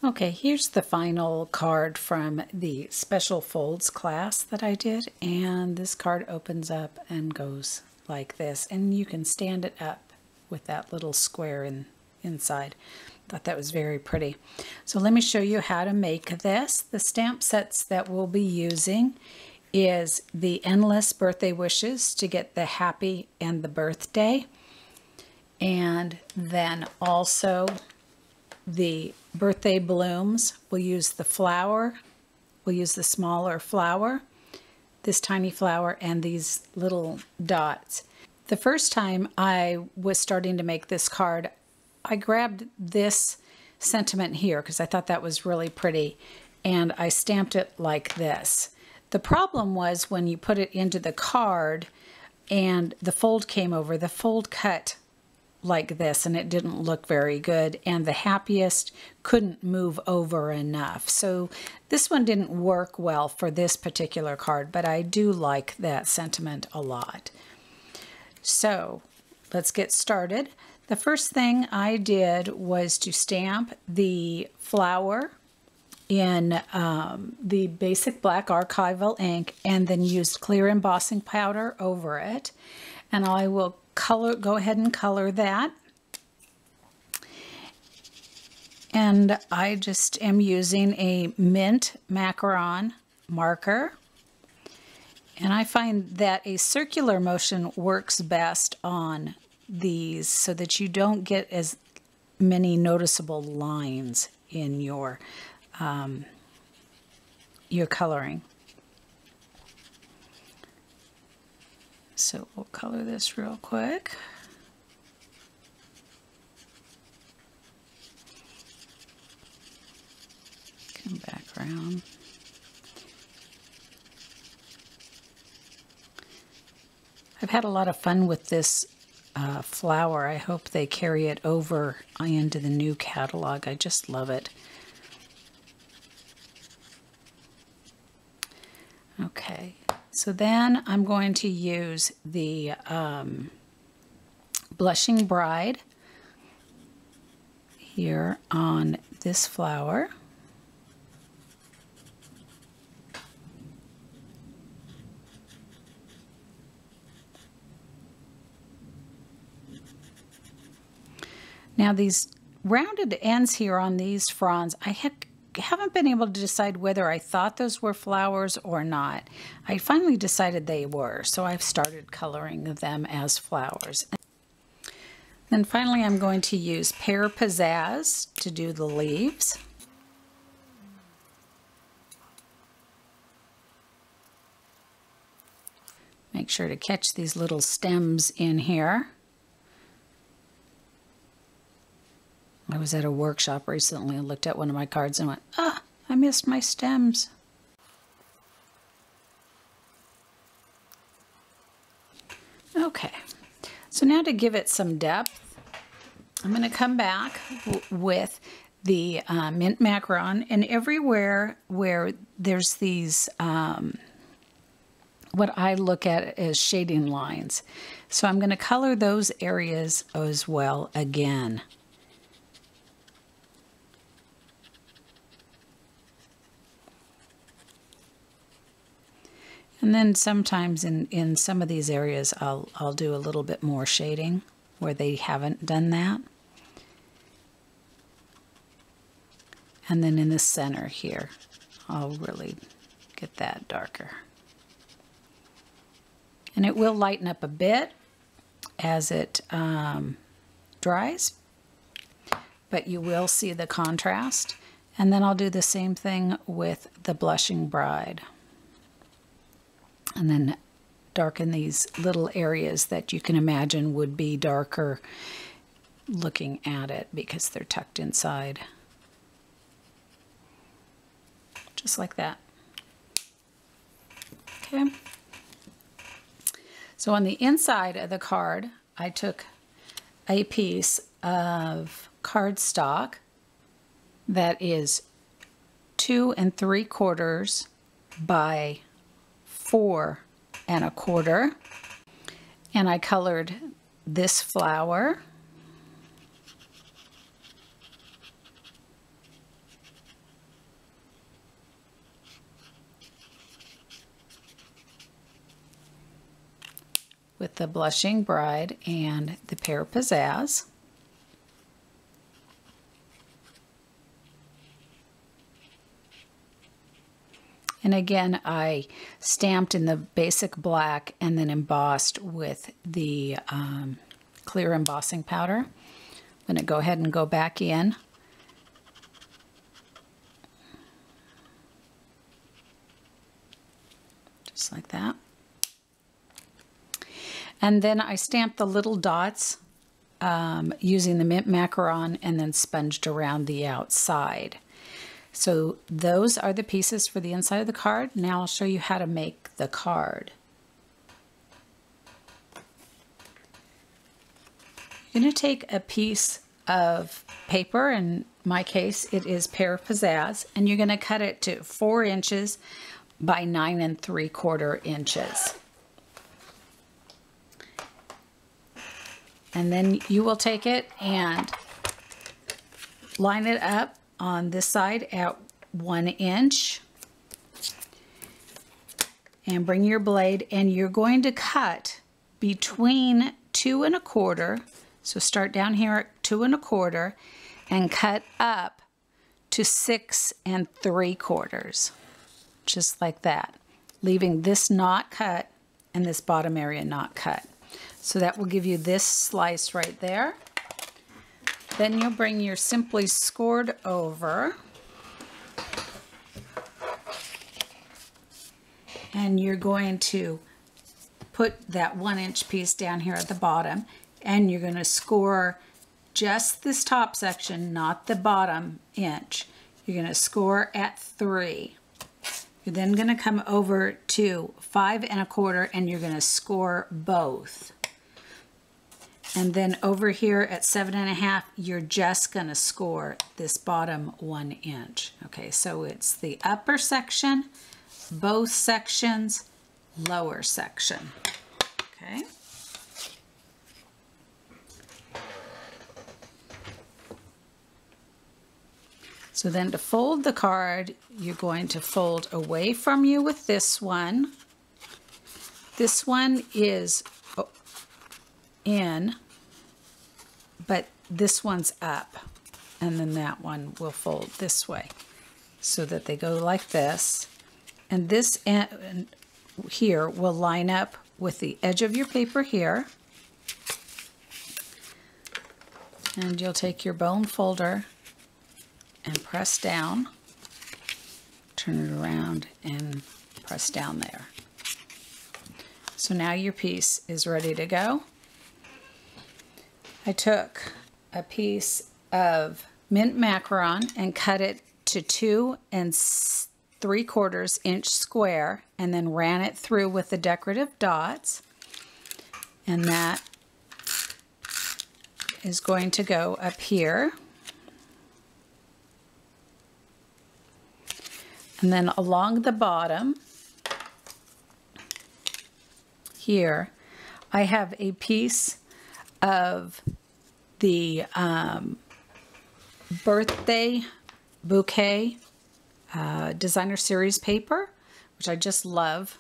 Okay, here's the final card from the special folds class that I did, and this card opens up and goes like this, and you can stand it up with that little square inside. Thought that was very pretty. So let me show you how to make this. The stamp sets that we'll be using is the Endless Birthday Wishes to get the happy and the birthday, and then also the birthday blooms. We'll use the flower, we'll use the smaller flower, this tiny flower, and these little dots. The first time I was starting to make this card, I grabbed this sentiment here because I thought that was really pretty, and I stamped it like this. The problem was when you put it into the card and the fold came over, the fold cut like this and it didn't look very good, and the happiest couldn't move over enough. So this one didn't work well for this particular card, but I do like that sentiment a lot. So let's get started. The first thing I did was to stamp the flower in the basic black archival ink and then used clear embossing powder over it. And I will go ahead and color that. And I just am using a mint macaron marker. And I find that a circular motion works best on these so that you don't get as many noticeable lines in your coloring. So we'll color this real quick. Come back around. I've had a lot of fun with this flower. I hope they carry it over into the new catalog. I just love it. Okay, so then I'm going to use the Blushing Bride here on this flower. Now these rounded ends here on these fronds, I haven't been able to decide whether I thought those were flowers or not. I finally decided they were, so I've started coloring them as flowers. Then finally I'm going to use Pear Pizzazz to do the leaves. Make sure to catch these little stems in here. I was at a workshop recently and looked at one of my cards and went, ah, I missed my stems. Okay, so now to give it some depth, I'm going to come back with the mint macaron, and everywhere where there's these, what I look at as shading lines. So I'm going to color those areas as well again. And then sometimes in some of these areas I'll do a little bit more shading where they haven't done that. And then in the center here, I'll really get that darker. And it will lighten up a bit as it dries, but you will see the contrast. And then I'll do the same thing with the Blushing Bride. And then darken these little areas that you can imagine would be darker looking at it because they're tucked inside. Just like that. Okay. So on the inside of the card, I took a piece of cardstock that is 2 3/4 by 4 1/4, and I colored this flower, with the Blushing Bride and the Pear Pizzazz. And again, I stamped in the basic black and then embossed with the clear embossing powder. I'm going to go ahead and go back in. Just like that. And then I stamped the little dots using the mint macaron and then sponged around the outside. So those are the pieces for the inside of the card. Now I'll show you how to make the card. You're going to take a piece of paper, in my case it is Pear Pizzazz, and you're going to cut it to 4 inches by 9 3/4 inches. And then you will take it and line it up on this side at 1 inch and bring your blade, and you're going to cut between 2 1/4. So start down here at 2 1/4 and cut up to 6 3/4, just like that, leaving this not cut and this bottom area not cut. So that will give you this slice right there. Then you'll bring your Simply Scored over, and you're going to put that 1 inch piece down here at the bottom, and you're going to score just this top section, not the bottom inch. You're going to score at 3. You're then going to come over to 5 1/4 and you're going to score both. And then over here at 7 1/2, you're just going to score this bottom 1 inch. Okay, so it's the upper section, both sections, lower section. Okay. So then to fold the card, you're going to fold away from you with this one. This one is in, but this one's up, and then that one will fold this way so that they go like this. And this end here will line up with the edge of your paper here. And you'll take your bone folder and press down, turn it around and press down there. So now your piece is ready to go. I took a piece of mint macaron and cut it to 2 3/4 inch square, and then ran it through with the decorative dots, and that is going to go up here. And then along the bottom here, I have a piece of the birthday bouquet designer series paper, which I just love.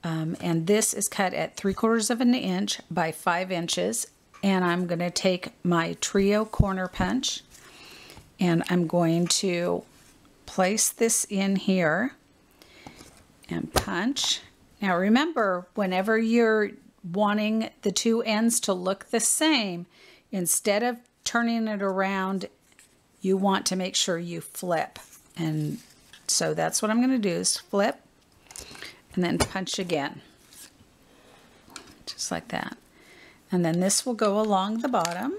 And this is cut at 3/4 inch by 5 inches. And I'm going to take my trio corner punch, and I'm going to place this in here and punch. Now remember, whenever you're wanting the two ends to look the same, instead of turning it around, you want to make sure you flip. And so that's what I'm going to do, is flip and then punch again, just like that. And then this will go along the bottom.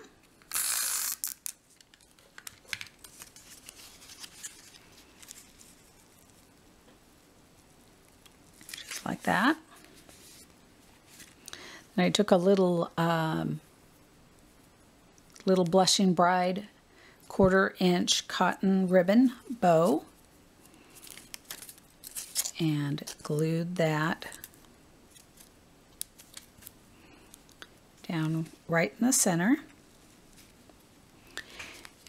Like that. And I took a little little Blushing Bride 1/4 inch cotton ribbon bow and glued that down right in the center,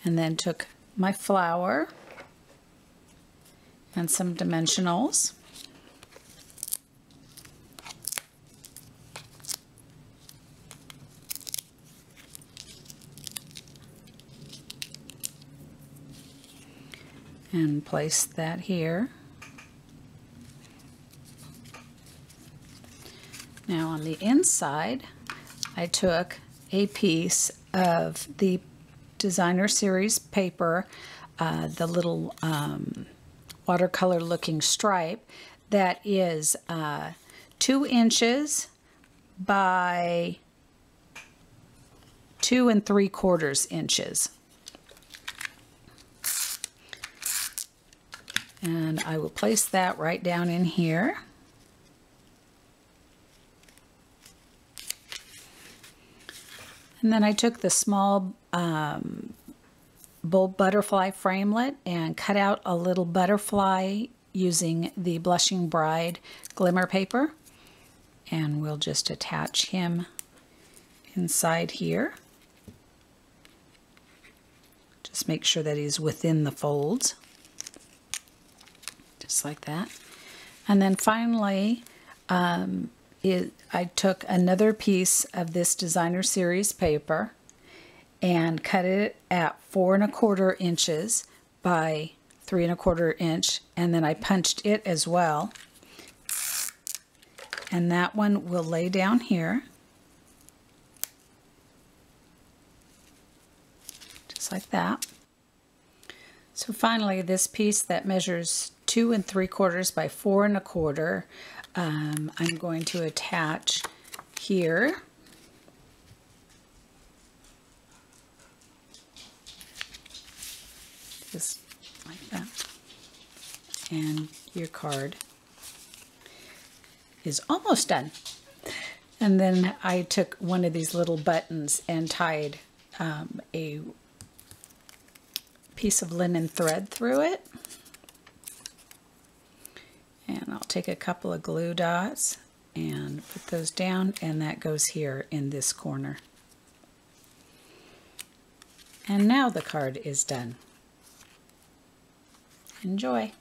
and then took my flower and some dimensionals and place that here. Now on the inside, I took a piece of the Designer Series paper, the little watercolor looking stripe that is 2 inches by 2 3/4 inches. And I will place that right down in here. And then I took the small bold butterfly framelit and cut out a little butterfly using the Blushing Bride glimmer paper. And we'll just attach him inside here. Just make sure that he's within the folds. Just like that. And then finally, I took another piece of this Designer Series paper and cut it at 4 1/4 inches by 3 1/4 inch, and then I punched it as well. And that one will lay down here, just like that. So finally, this piece that measures 2 3/4 by 4 1/4, I'm going to attach here. Just like that. And your card is almost done. And then I took one of these little buttons and tied a piece of linen thread through it. And I'll take a couple of glue dots and put those down, and that goes here in this corner. And now the card is done. Enjoy.